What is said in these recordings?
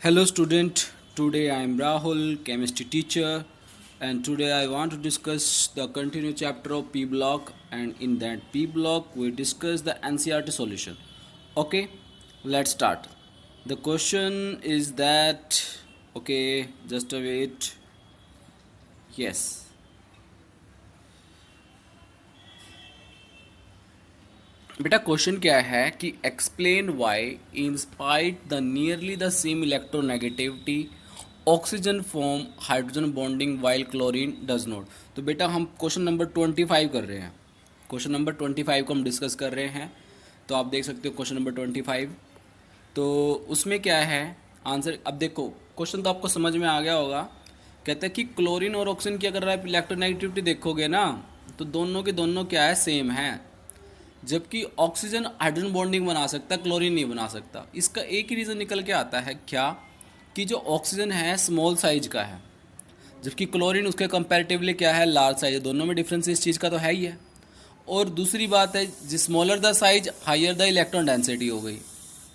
Hello student, today I am Rahul, chemistry teacher, and today I want to discuss the continued chapter of P block, and in that P block we discuss the NCERT solution. Okay, let's start. The question is that okay, just a wait. Yes. बेटा question क्या है कि explain why in spite the nearly the same electronegativity oxygen form hydrogen bonding while chlorine does not. तो बेटा हम question number 25 कर रहे हैं। क्वेश्चन नंबर 25 को हम डिस्कस कर रहे हैं। तो आप देख सकते हो क्वेश्चन नंबर 25। तो उसमें क्या है आंसर। अब देखो क्वेश्चन तो आपको समझ में आ गया होगा। कहते हैं कि क्लोरीन और ऑक्सीजन की अगर आप इलेक्ट्रोनेगेटिविटी देखोगे ना तो दोनों के दोनों क्या है, सेम है। जबकि ऑक्सीजन हाइड्रोजन बॉन्डिंग बना सकता है, क्लोरीन नहीं बना सकता। इसका एक ही रीज़न निकल के आता है क्या, कि जो ऑक्सीजन है स्मॉल साइज का है, जबकि क्लोरीन उसके कंपैरेटिवली क्या है, लार्ज साइज है। दोनों में डिफरेंस इस चीज़ का तो है ही है। और दूसरी बात है, smaller the size higher the electron density हो गई।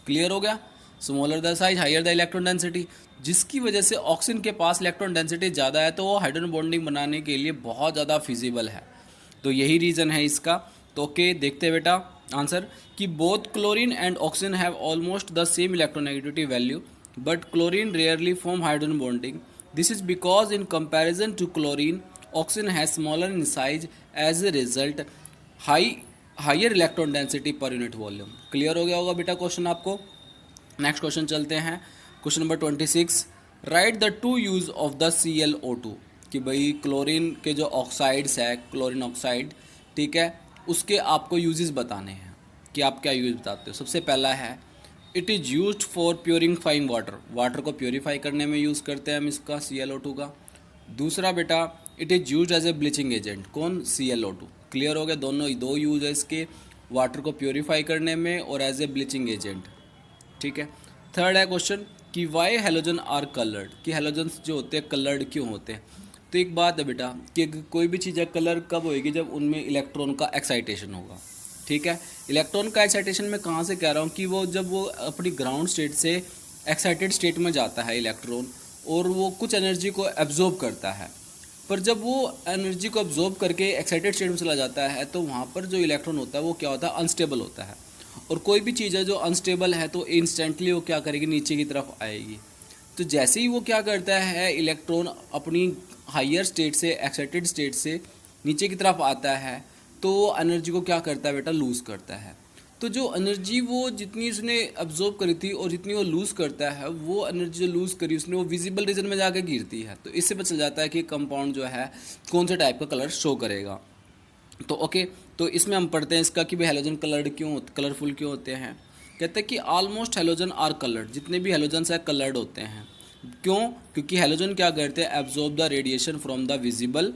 क्लियर हो गया। Smaller the size higher the electron density, जिसकी वजह से ऑक्सीजन के पास इलेक्ट्रॉन डेंसिटी ज़्यादा है, तो वो हाइड्रोजन बॉन्डिंग बनाने के लिए बहुत ज़्यादा फिजिबल है। तो यही रीज़न है इसका। तो ओके, देखते हैं बेटा आंसर कि both chlorine and oxygen have almost the same electronegativity value, but chlorine rarely form hydrogen bonding. This is because in comparison to chlorine oxygen has smaller in size, as a result higher electron density per unit volume. Clear हो गया होगा बेटा question आपको। Next question चलते हैं। Question number 26, right the two use of the ClO2। कि भाई chlorine के जो ऑक्साइड्स है, क्लोरीन ऑक्साइड, ठीक है, उसके आपको यूजेस बताने हैं कि आप क्या यूज बताते हो। सबसे पहला है it is use for purifying water. Water को प्योरीफाई करने में यूज़ करते हैं हम इसका, ClO2 का। दूसरा बेटा it is use as a bleaching agent. कौन? ClO2। क्लियर हो गया। दोनों दो यूज है इसके, वाटर को प्योरीफाई करने में और एज ए ब्लीचिंग एजेंट। ठीक है। थर्ड है क्वेश्चन कि वाई हेलोजन आर कलर्ड। कि हेलोजन्स जो होते हैं कलर्ड क्यों होते हैं। तो एक बात है बेटा कि कोई भी चीज़ है कलर कब होएगी, जब उनमें इलेक्ट्रॉन का एक्साइटेशन होगा। ठीक है। इलेक्ट्रॉन का एक्साइटेशन मैं कहाँ से कह रहा हूँ कि वो जब वो अपनी ग्राउंड स्टेट से एक्साइटेड स्टेट में जाता है इलेक्ट्रॉन, और वो कुछ एनर्जी को एब्जॉर्ब करता है। पर जब वो एनर्जी को एब्जॉर्ब करके एक्साइटेड स्टेट में चला जाता है, तो वहाँ पर जो इलेक्ट्रॉन होता है वो क्या होता है, अनस्टेबल होता है। और कोई भी चीज़ है जो अनस्टेबल है तो इंस्टेंटली वो क्या करेगी, नीचे की तरफ आएगी। तो जैसे ही वो क्या करता है, इलेक्ट्रॉन अपनी हायर स्टेट से, एक्साइटेड स्टेट से नीचे की तरफ आता है, तो एनर्जी को क्या करता है बेटा, लूज़ करता है। तो जो एनर्जी वो जितनी उसने अब्जॉर्ब करी थी और जितनी वो लूज़ करता है, वो एनर्जी जो लूज़ करी उसने वो विजिबल रीजन में जाकर गिरती है। तो इससे पता चल जाता है कि कंपाउंड जो है कौन से टाइप का कलर शो करेगा। तो ओके, तो इसमें हम पढ़ते हैं इसका कि भाई हेलोजन कलर्ड क्यों, कलरफुल क्यों होते हैं। कहते हैं कि ऑलमोस्ट हेलोजन आर कलर्ड। जितने भी हेलोजन्स है कलर्ड होते हैं। क्यों? क्योंकि हेलोजन क्या करते हैं, absorb the radiation from the visible,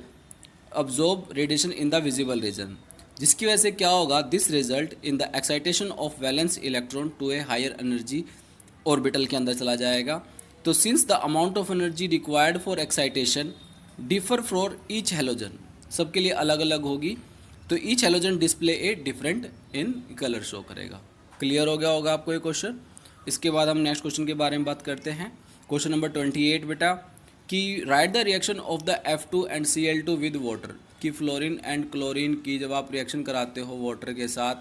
absorb radiation in the visible region, जिसकी वजह से क्या होगा, this result in the excitation of valence electron to a higher energy orbital के अंदर चला जाएगा। तो since the amount of energy required for excitation differ for each halogen, सबके लिए अलग अलग होगी, तो each halogen display a different in colour show करेगा। क्लियर हो गया होगा आपको ये क्वेश्चन। इसके बाद हम नेक्स्ट क्वेश्चन के बारे में बात करते हैं। क्वेश्चन नंबर 28 बेटा कि right the reaction of the F2 and Cl2 with water. कि फ्लोरीन एंड क्लोरीन की जब आप रिएक्शन कराते हो वाटर के साथ,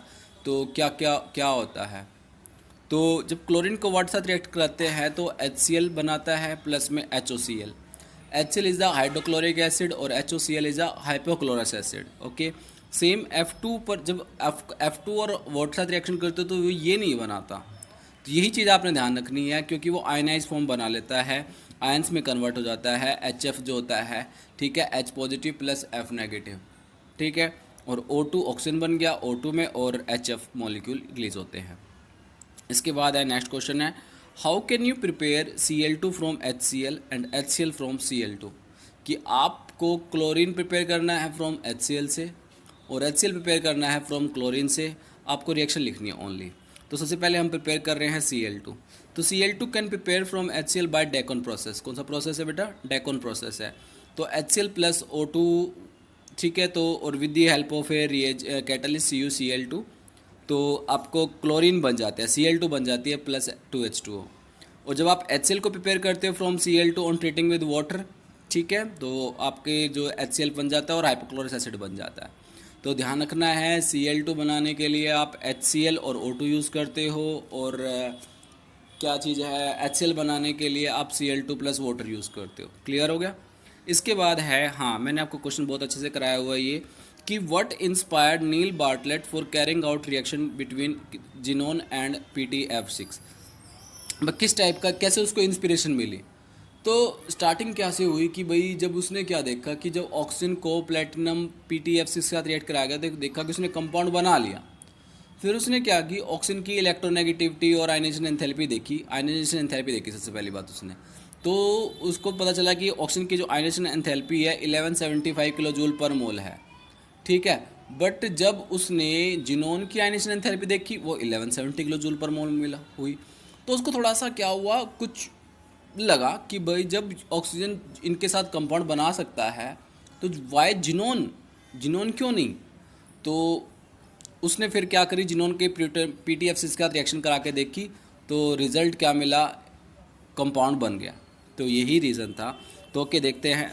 तो क्या क्या क्या होता है। तो जब क्लोरीन को वाटर साथ रिएक्ट कराते हैं तो HCl बनाता है प्लस में HOCl। HCl is the hydrochloric acid और HOCl is the hypochlorous acid. Okay, same F2 पर जब F2 और वाटर साथ रिएक्शन करते हो तो वो ये नहीं बनाता। तो यही चीज़ आपने ध्यान रखनी है, क्योंकि वो आयनाइज फॉर्म बना लेता है, आयंस में कन्वर्ट हो जाता है, HF जो होता है, ठीक है, H positive plus F negative, ठीक है। और O2 ऑक्सीजन बन गया O2 में, और HF मॉलिक्यूल रिलीज होते हैं। इसके बाद है नेक्स्ट क्वेश्चन है, how can you prepare Cl2 from HCl and HCl from Cl2। कि आपको क्लोरीन प्रिपेयर करना है फ्रॉम HCl से और HCl प्रिपेयर करना है फ्रॉम क्लोरीन से। आपको रिएक्शन लिखनी है ओनली। तो सबसे पहले हम प्रिपेयर कर रहे हैं Cl2। तो Cl2 can prepare from HCl by Deacon process. कौन सा प्रोसेस है बेटा, डेकोन प्रोसेस है। तो HCl प्लस O2, ठीक है, तो और with the help of a catalyst CuCl2, तो आपको क्लोरीन बन जाता है, Cl2 बन जाती है प्लस 2H2O। और जब आप HCl को प्रिपेयर करते हो from Cl2 on treating with water, ठीक है, तो आपके जो HCl बन जाता है और हाइपोक्लोरिक एसिड बन जाता है। तो ध्यान रखना है, Cl2 बनाने के लिए आप HCl और O2 यूज़ करते हो, और क्या चीज़ है, HCl बनाने के लिए आप Cl2 प्लस वाटर यूज़ करते हो। क्लियर हो गया। इसके बाद है, हाँ मैंने आपको क्वेश्चन बहुत अच्छे से कराया हुआ है ये, कि what inspired Neil Bartlett for carrying out reaction between xenon and PTF6। किस टाइप का, कैसे उसको इंस्पिरेशन मिली। तो स्टार्टिंग क्या से हुई कि भाई जब उसने क्या देखा कि जब ऑक्सीजन को प्लेटिनम PTF6 के साथ रिएक्ट कराया गया तो देखा कि उसने कंपाउंड बना लिया। फिर उसने क्या की, ऑक्सीजन की इलेक्ट्रोनेगेटिविटी और आयनाइजेशन एंथैल्पी देखी, सबसे पहली बात उसने। तो उसको पता चला कि ऑक्सीजन की जो आयनाइजेशन एंथैल्पी है 1175 किलो जूल पर मोल है, ठीक है। बट जब उसने जिनोन की आयनाइजेशन एंथैल्पी देखी वो 1170 किलो जूल पर मोल मिला हुई। तो उसको थोड़ा सा क्या हुआ, कुछ लगा कि भाई जब ऑक्सीजन इनके साथ कंपाउंड बना सकता है तो वाई जिनोन, जिनोन क्यों नहीं। तो उसने फिर क्या करी, जिनोन के PTF6 के साथ रिएक्शन करा के देखी, तो रिजल्ट क्या मिला, कंपाउंड बन गया। तो यही रीज़न था। तो ओके, देखते हैं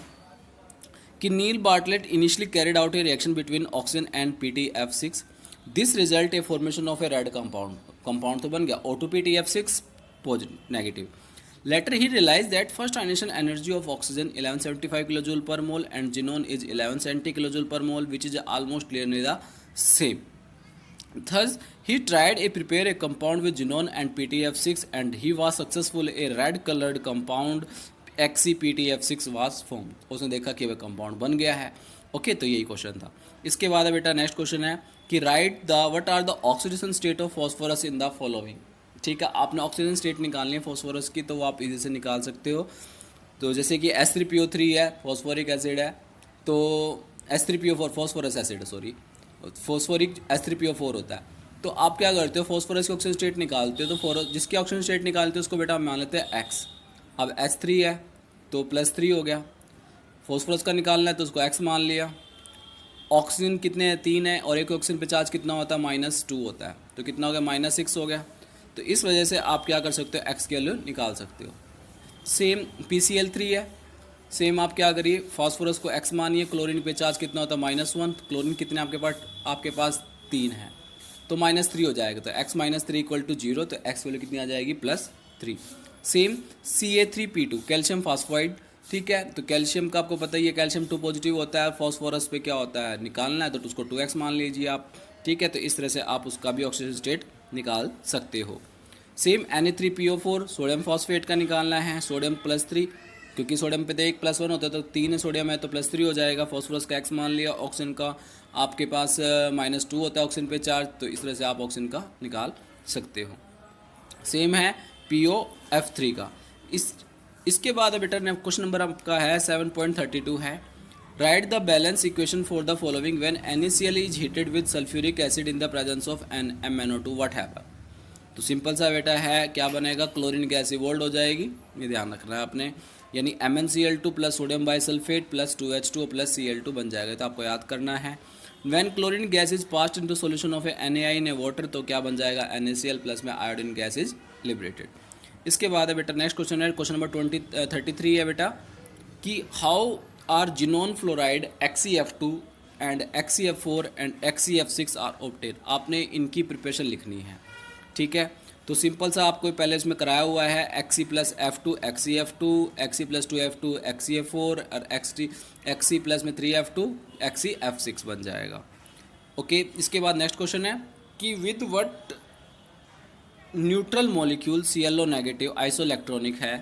कि Neil Bartlett initially carried out a reaction between oxygen and PTF6। This result a formation of a red compound तो बन गया O2PTF6 positive negative. Later he realized that first ionization energy of oxygen 1175 kilojoule per mole and xenon is 1170 kilojoule per mole, which is almost nearly the same. Thus he tried to prepare a compound with xenon and PTF6 and he was successful. A red colored compound XePTF6 was formed. उसने देखा कि वह compound बन गया है। Okay, तो यही question था। इसके बाद बेटा नेक्स्ट क्वेश्चन है कि right the what are the oxidation state of phosphorus in the following. ठीक है, आपने ऑक्सीजन स्टेट निकालनी है फॉस्फोरस की, तो वो आप इजी से निकाल सकते हो। तो जैसे कि H3PO3 है, फॉस्फोरिक एसिड है, तो H3PO4 फॉस्फोरस एसिड है, सॉरी फॉस्फोरिक H3PO4 होता है। तो आप क्या करते हो, फॉस्फोरस की ऑक्सीजन स्टेट निकालते हो, तो जिसकी ऑक्सीजन स्टेट निकालते हो उसको बेटा मान लेते हैं X। अब H3 है तो +3 हो गया, फॉस्फोरस का निकालना है तो उसको X मान लिया। ऑक्सीजन कितने हैं, 3 है, और एक ऑक्सीजन पे चार्ज कितना होता है, -2 होता है, तो कितना हो गया, -6 हो गया। तो इस वजह से आप क्या कर सकते हो, एक्स की वैल्यू निकाल सकते हो। सेम PCl3 है, सेम आप क्या करिए, फास्फोरस को एक्स मानिए, क्लोरीन पे चार्ज कितना होता है, -1, क्लोरीन कितने आपके पास 3 है, तो -3 हो जाएगा। तो x - 3 = 0, तो x वैल्यू कितनी आ जाएगी, +3। सेम Ca3P2 कैल्शियम फास्फाइड, ठीक है। तो कैल्शियम का आपको पता ही है, कैल्शियम 2 पॉजिटिव होता है, फॉस्फोरस पे क्या होता है, निकालना है, तो उसको 2x मान लीजिए आप, ठीक है। तो इस तरह से आप उसका भी ऑक्सीजन स्टेट निकाल सकते हो। सेम Na3PO4 सोडियम फॉस्फेट का निकालना है, सोडियम +3, क्योंकि सोडियम पे तो एक +1 होता है, तो 3 सोडियम है तो +3 हो जाएगा। फॉस्फोरस का x मान लिया, ऑक्सीजन का आपके पास -2 होता है ऑक्सीजन पे चार्ज, तो इस तरह से आप ऑक्सीजन का निकाल सकते हो। सेम है POF3 का। इसके बाद बेटा क्वेश्चन नंबर आपका है 7.32 है, right the balance equation for the following when NaCl is heated with sulphuric acid in the presence of MnO2 what happen. तो सिंपल सा बेटा है, क्या बनेगा, क्लोरीन गैस इवोल्व हो जाएगी, ये ध्यान रखना है आपने, यानी MnCl2 plus sodium bisulphate plus 2H2O plus Cl2 बन जाएगा। तो आपको याद करना है, when chlorine gas is passed into solution of NaI in water, तो क्या बन जाएगा, NaCl प्लस में आयोडीन गैस इज लिबरेटेड। इसके बाद है बेटा नेक्स्ट क्वेश्चन है, क्वेश्चन नंबर 33 है बेटा, कि how are xenon fluoride XeF2 and XeF4 and XeF6 are obtain. आपने इनकी प्रिपरेशन लिखनी है, ठीक है। तो सिंपल सा आपको पहले इसमें कराया हुआ है, Xe + F2 XeF2, Xe + 2F2 XeF4 और Xe प्लस में 3F2 XeF6 बन जाएगा। ओके, इसके बाद नेक्स्ट क्वेश्चन है कि with what neutral molecule ClO negative isoelectronic है,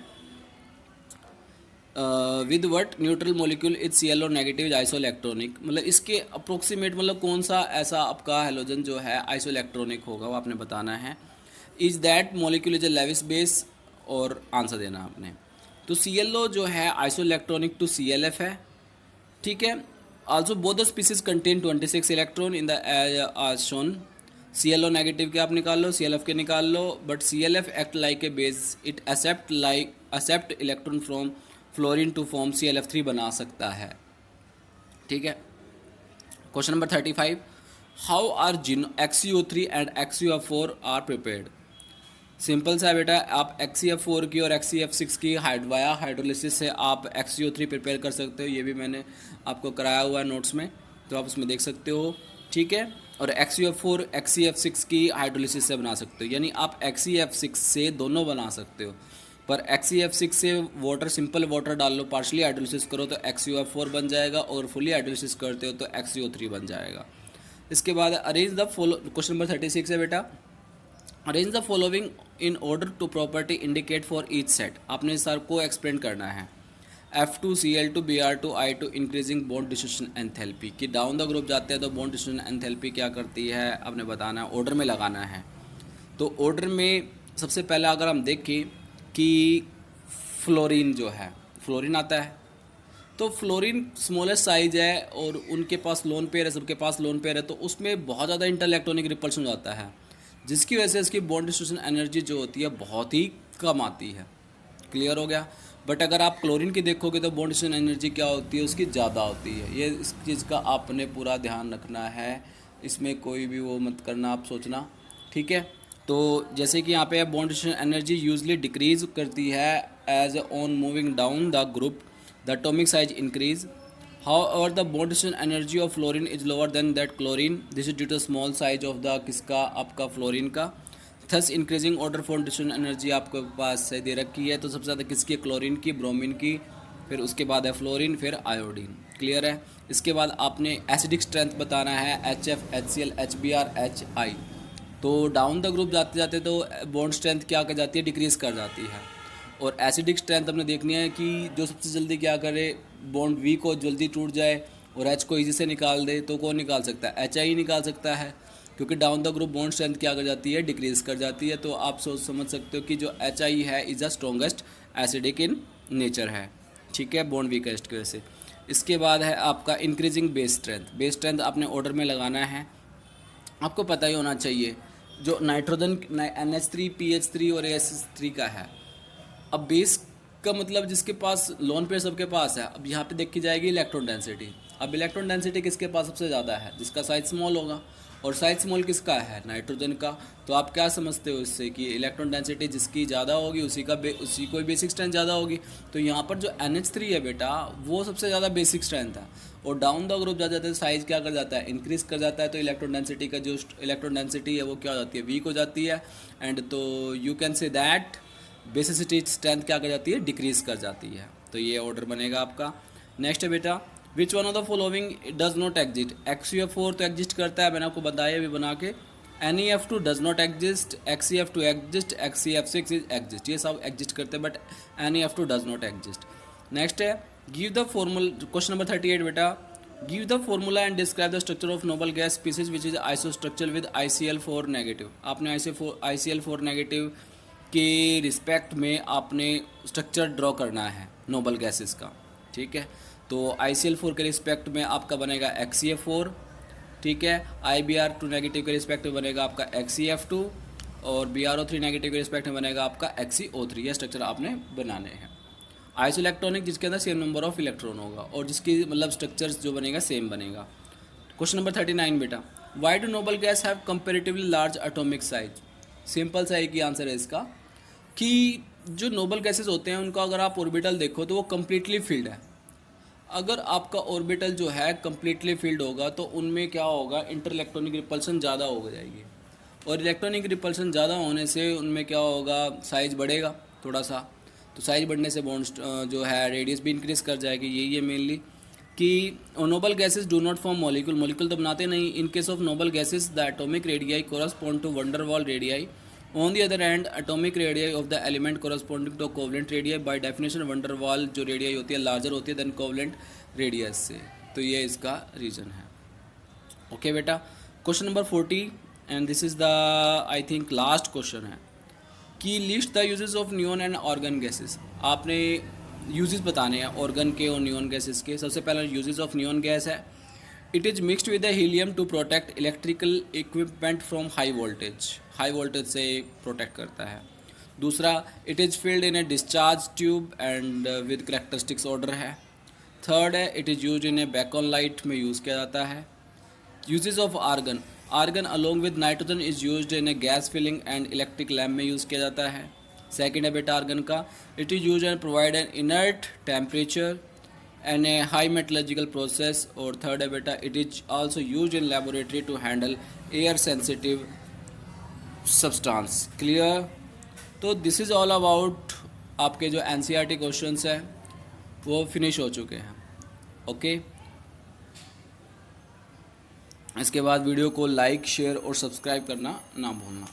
with what neutral molecule is ClO negative isoelectronic, मतलब इसके अप्रोक्सीमेट मतलब कौन सा ऐसा आपका हेलोजन जो है आइसोइलेक्ट्रॉनिक होगा वो आपने बताना है। Is that molecule is a Lewis base, और आंसर देना आपने। तो ClO जो है आइसोइलेक्ट्रॉनिक टू ClF है, ठीक है। Also both the species contain 26 electron in the आज शोन। ClO नेगेटिव के आप निकाल लो, ClF के निकाल लो, but ClF act like a base, it accept electron from fluorine to form ClF3 बना सकता है, ठीक है। Question number 35, how are XeO3 and XeO4 are prepared. Simple सा है बेटा, आप XeF4 की और XeF6 की वाया हाइड्रोलिसिस से आप XeO3 प्रिपेयर कर सकते हो। ये भी मैंने आपको कराया हुआ है नोट्स में, तो आप उसमें देख सकते हो। ठीक है, और XeF4 XeF6 की हाइड्रोलिसिस से बना सकते हो, यानी आप XeF6 से दोनों बना सकते हो। पर XeF6 से वाटर, सिंपल वाटर डाल लो, पार्शली हाइड्रोलिसिस करो तो XeO4 बन जाएगा, और फुली हाइड्रोलिसिस करते हो तो XeO3 बन जाएगा। इसके बाद arrange the follow, question number 36 है बेटा, arrange the following in order to property indicate for each set. आपने सर को एक्सप्लेन करना है। F2Cl2 Br2 I2 increasing bond distribution enthalpy, कि डाउन द ग्रुप जाते हैं तो बॉन्ड डिस्ट्रीब्यूशन एंथैल्पी क्या करती है, आपने बताना है, ऑर्डर में लगाना है। तो ऑर्डर में सबसे पहला अगर हम देखें कि फ्लोरीन जो है, फ्लोरीन आता है, तो फ्लोरीन स्मॉलेस्ट साइज है और उनके पास लोन पेयर है, सबके पास लोन पेयर है, तो उसमें बहुत ज़्यादा इंटरइलेक्ट्रॉनिक रिपल्शन हो जाता है, जिसकी वजह से इसकी बॉन्ड डिस्ट्रीब्यूशन एनर्जी जो होती है बहुत ही कम आती है। क्लियर हो गया। बट अगर आप क्लोरीन की देखोगे तो बॉन्ड डिस्ट्रीब्यूशन एनर्जी क्या होती है, उसकी ज़्यादा होती है। ये इस चीज़ का आपने पूरा ध्यान रखना है, इसमें कोई भी वो मत करना आप सोचना। ठीक है, तो जैसे कि यहाँ पे bond distribution energy usually decrease करती है as on moving down the group, the atomic size increase. However, the bond distribution energy of fluorine is lower than that chlorine. This is due to small size of the किसका, आपका fluorine का। Thus increasing order for distribution energy आपके पास से दे रखी है, तो सबसे ज़्यादा किसकी, क्लोरीन की, ब्रोमीन की, फिर उसके बाद है फ्लोरीन, फिर आयोडीन। क्लियर है। इसके बाद आपने एसिडिक स्ट्रेंथ बताना है, HF, HCl, HBr, HI। तो डाउन द ग्रुप जाते जाते तो बॉन्ड स्ट्रेंथ क्या कर जाती है, डिक्रीज कर जाती है। और एसिडिक स्ट्रेंथ हमने देखनी है कि जो सबसे जल्दी क्या करे, बॉन्ड वी को जल्दी टूट जाए और एच को इजी से निकाल दे, तो कौन निकाल सकता है, HI निकाल सकता है, क्योंकि down the group bond strength क्या कर जाती है, डिक्रीज कर जाती है। तो आप सोच समझ सकते हो कि जो HI है is the strongest acidic in nature है। ठीक है, बॉन्ड वीकेस्ट की वजह से। इसके बाद है आपका increasing base strength. Base strength आपने ऑर्डर में लगाना है, आपको पता ही होना चाहिए। जो नाइट्रोजन NH3, PH3 और AS3 का है, अब बेस का मतलब जिसके पास लोन पेयर सबके पास है। अब यहाँ पे देखी जाएगी इलेक्ट्रॉन डेंसिटी। अब इलेक्ट्रॉन डेंसिटी किसके पास सबसे ज़्यादा है, जिसका साइज स्मॉल होगा, और साइज स्मॉल किसका है, नाइट्रोजन का। तो आप क्या समझते हो इससे कि इलेक्ट्रॉन डेंसिटी जिसकी ज़्यादा होगी उसी को बेसिक स्ट्रेंथ ज़्यादा होगी। तो यहाँ पर जो NH3 है बेटा, वो सबसे ज़्यादा बेसिक स्ट्रेंथ है, और डाउन द ग्रुप जा जाते हैं साइज क्या कर जाता है, इंक्रीज कर जाता है। तो इलेक्ट्रॉन डेंसिटी का जो इलेक्ट्रॉन डेंसिटी है वो क्या हो जाती है, वीक हो जाती है। एंड तो you can say that basicity strength क्या कर जाती है, डिक्रीज कर जाती है। तो ये ऑर्डर बनेगा आपका। नेक्स्ट है बेटा, which one of the following does not exist. XeF4 तो एग्जिस्ट करता है, मैंने आपको बताया भी बना के। NeF2 does not exist, XeF2 exist, XeF6 is exist, ये सब एग्जिस्ट करते हैं, but NeF2 does not exist. Next है, give the formula, question number 38 बेटा, give the formula and describe the structure of noble gas species which is isostructure with ICl4 negative. आपने ICl4 negative के respect में आपने structure draw करना है noble gases का। ठीक है, तो ICl4 के रिस्पेक्ट में आपका बनेगा XeF4। ठीक है, IBr2 नेगेटिव के रिस्पेक्ट में बनेगा आपका XeF2, और BrO3 नेगेटिव के रिस्पेक्ट में बनेगा आपका XeO3। ये स्ट्रक्चर आपने बनाने हैं। आइसो इलेक्ट्रॉनिक जिसके अंदर सेम नंबर ऑफ इलेक्ट्रॉन होगा, और जिसकी मतलब स्ट्रक्चर्स जो बनेगा सेम बनेगा। क्वेश्चन नंबर 39 बेटा, why do noble guys have comparatively large atomic size. Simple सा एक ही आंसर है इसका, कि जो नोबल गैसेस होते हैं उनका अगर आप ऑर्बिटल देखो तो वो कम्प्लीटली फिल्ड है। अगर आपका ऑर्बिटल जो है कम्प्लीटली फिल्ड होगा तो उनमें क्या होगा, इंटर इलेक्ट्रॉनिक रिपल्सन ज़्यादा हो जाएगी, और इलेक्ट्रॉनिक रिपल्सन ज़्यादा होने से उनमें क्या होगा, साइज बढ़ेगा थोड़ा सा। तो साइज बढ़ने से बॉन्ड जो है रेडियस भी इंक्रीज कर जाएगी। यही है मेनली कि noble gases do not form molecule, molecule तो बनाते नहीं। In case of noble gases the atomic radii correspond to van der Waals radii. On the other hand atomic radii of the element corresponding to covalent radii. By definition van der Waals जो radii होती है larger होती है then covalent radius से। तो ये इसका reason है। ओके बेटा, question number 40 and this is the I think last question है कि list the uses of neon and organ gases. आपने यूजेस बताने हैं ऑर्गन के और नियॉन गैसेस के। सबसे पहला यूजेस ऑफ नियॉन गैस है, it is mixed with the helium to protect electrical equipment from high voltage. High voltage से प्रोटेक्ट करता है। दूसरा, it is filled in a discharge tube and with characteristics order है। Third है, it is use in a beacon light में use किया जाता है। Uses of argon, argon along with nitrogen is used in a gas filling and electric lamp में use किया जाता है। सेकेंड है बेटा आर्गन का, it is use and provide an inert temperature and a high metallurgical process. और third है बेटा, it is also use in laboratory to handle air sensitive substance. Clear? तो दिस इज़ ऑल अबाउट आपके जो NCERT questions है वो finish हो चुके हैं। ओके, इसके बाद वीडियो को लाइक शेयर और सब्सक्राइब करना ना भूलना।